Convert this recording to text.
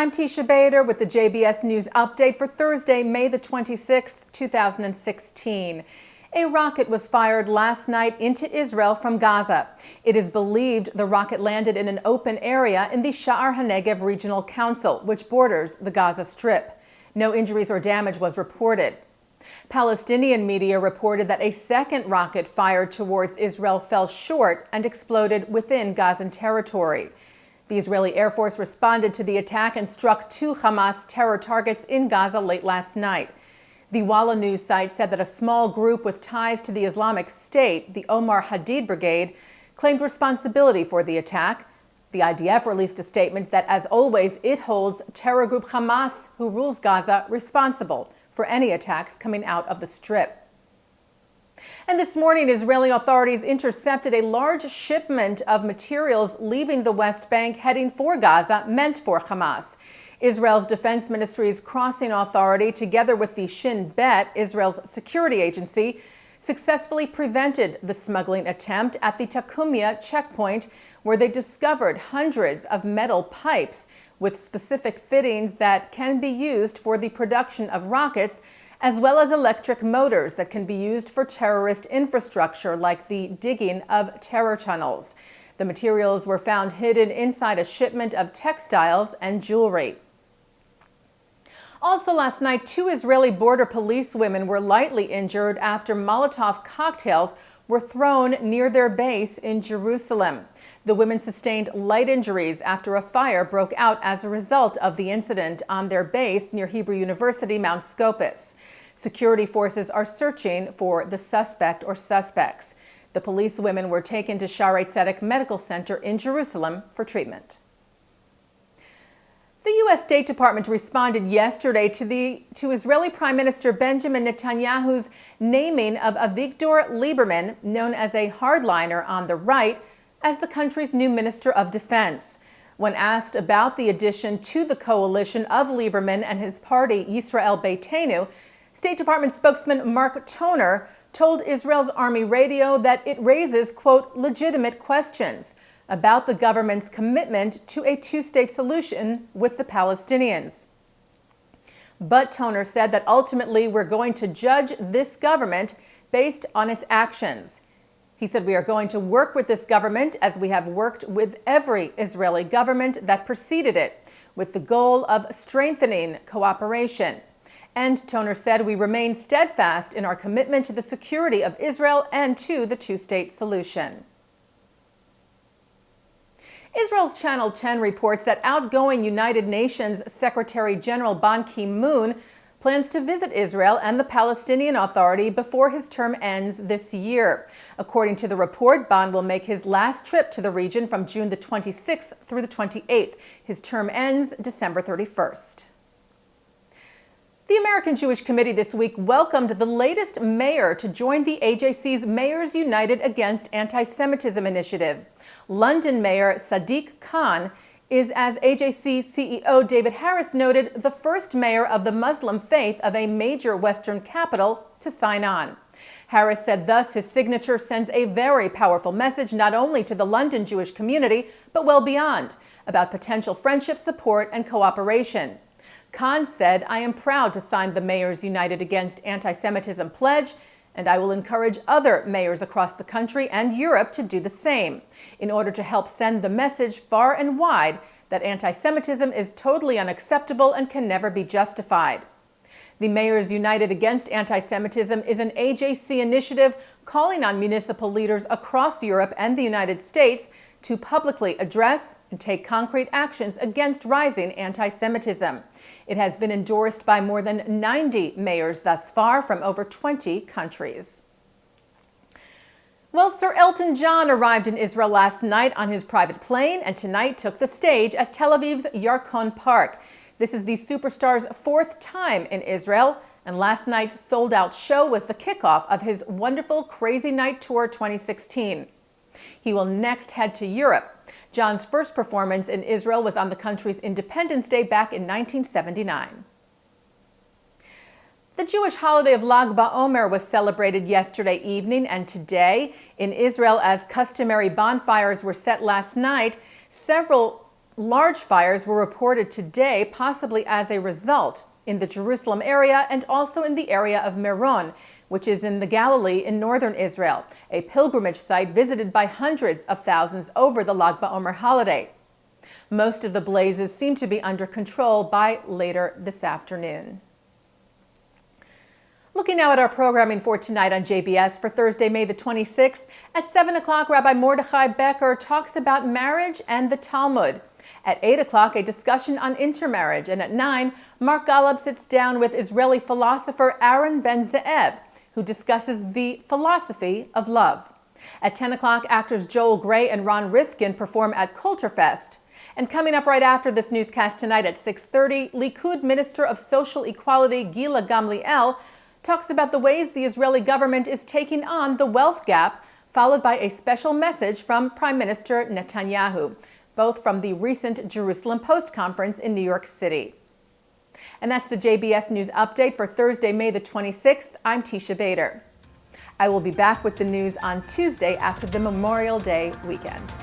I'm Teisha Bader with the JBS News Update for Thursday, May the 26th, 2016. A rocket was fired last night into Israel from Gaza. It is believed the rocket landed in an open area in the Sha'ar HaNegev Regional Council, which borders the Gaza Strip. No injuries or damage was reported. Palestinian media reported that a second rocket fired towards Israel fell short and exploded within Gazan territory. The Israeli Air Force responded to the attack and struck 2 Hamas terror targets in Gaza late last night. The Walla news site said that a small group with ties to the Islamic State, the Omar Hadid Brigade, claimed responsibility for the attack. The IDF released a statement that, as always, it holds terror group Hamas, who rules Gaza, responsible for any attacks coming out of the Strip. And this morning, Israeli authorities intercepted a large shipment of materials leaving the West Bank heading for Gaza, meant for Hamas. Israel's Defense Ministry's crossing authority, together with the Shin Bet, Israel's security agency, successfully prevented the smuggling attempt at the Takumia checkpoint, where they discovered hundreds of metal pipes with specific fittings that can be used for the production of rockets, as well as electric motors that can be used for terrorist infrastructure like the digging of terror tunnels. The materials were found hidden inside a shipment of textiles and jewelry. Also last night, 2 Israeli border police women were lightly injured after Molotov cocktails were thrown near their base in Jerusalem. The women sustained light injuries after a fire broke out as a result of the incident on their base near Hebrew University, Mount Scopus. Security forces are searching for the suspect or suspects. The police women were taken to Shaarei Tzedek Medical Center in Jerusalem for treatment. The U.S. State Department responded yesterday to Israeli Prime Minister Benjamin Netanyahu's naming of Avigdor Lieberman, known as a hardliner on the right, as the country's new Minister of Defense. When asked about the addition to the coalition of Lieberman and his party, Yisrael Beitenu, State Department spokesman Mark Toner told Israel's Army radio that it raises, quote, legitimate questions about the government's commitment to a two-state solution with the Palestinians. But Toner said that ultimately we're going to judge this government based on its actions. He said we are going to work with this government as we have worked with every Israeli government that preceded it, with the goal of strengthening cooperation. And Toner said we remain steadfast in our commitment to the security of Israel and to the two-state solution. Israel's Channel 10 reports that outgoing United Nations Secretary General Ban Ki-moon plans to visit Israel and the Palestinian Authority before his term ends this year. According to the report, Ban will make his last trip to the region from June the 26th through the 28th. His term ends December 31st. The American Jewish Committee this week welcomed the latest mayor to join the AJC's Mayors United Against Anti-Semitism initiative. London Mayor Sadiq Khan is, as AJC CEO David Harris noted, the first mayor of the Muslim faith of a major Western capital to sign on. Harris said thus his signature sends a very powerful message not only to the London Jewish community, but well beyond, about potential friendship, support, and cooperation. Khan said, I am proud to sign the Mayors United Against Anti-Semitism pledge, and I will encourage other mayors across the country and Europe to do the same, in order to help send the message far and wide that anti-Semitism is totally unacceptable and can never be justified. The Mayors United Against Anti-Semitism is an AJC initiative calling on municipal leaders across Europe and the United States to publicly address and take concrete actions against rising anti-Semitism. It has been endorsed by more than 90 mayors thus far from over 20 countries. Well, Sir Elton John arrived in Israel last night on his private plane and tonight took the stage at Tel Aviv's Yarkon Park. This is the superstar's 4th time in Israel, and last night's sold-out show was the kickoff of his wonderful Crazy Night Tour 2016. He will next head to Europe. John's first performance in Israel was on the country's Independence Day back in 1979. The Jewish holiday of Lag BaOmer was celebrated yesterday evening and today. In Israel, as customary bonfires were set last night, several Large fires were reported today, possibly as a result, in the Jerusalem area and also in the area of Meron, which is in the Galilee in northern Israel, a pilgrimage site visited by hundreds of thousands over the Lag BaOmer holiday. Most of the blazes seem to be under control by later this afternoon. Looking now at our programming for tonight on JBS for Thursday, May the 26th. At 7 o'clock, Rabbi Mordechai Becker talks about marriage and the Talmud. At 8 o'clock, a discussion on intermarriage. And at 9, Mark Golub sits down with Israeli philosopher Aaron Ben-Zeev, who discusses the philosophy of love. At 10 o'clock, actors Joel Grey and Ron Rifkin perform at Kulturfest. And coming up right after this newscast tonight at 6:30, Likud Minister of Social Equality Gila Gamliel talks about the ways the Israeli government is taking on the wealth gap, followed by a special message from Prime Minister Netanyahu, both from the recent Jerusalem Post conference in New York City. And that's the JBS News Update for Thursday, May the 26th. I'm Teisha Bader. I will be back with the news on Tuesday after the Memorial Day weekend.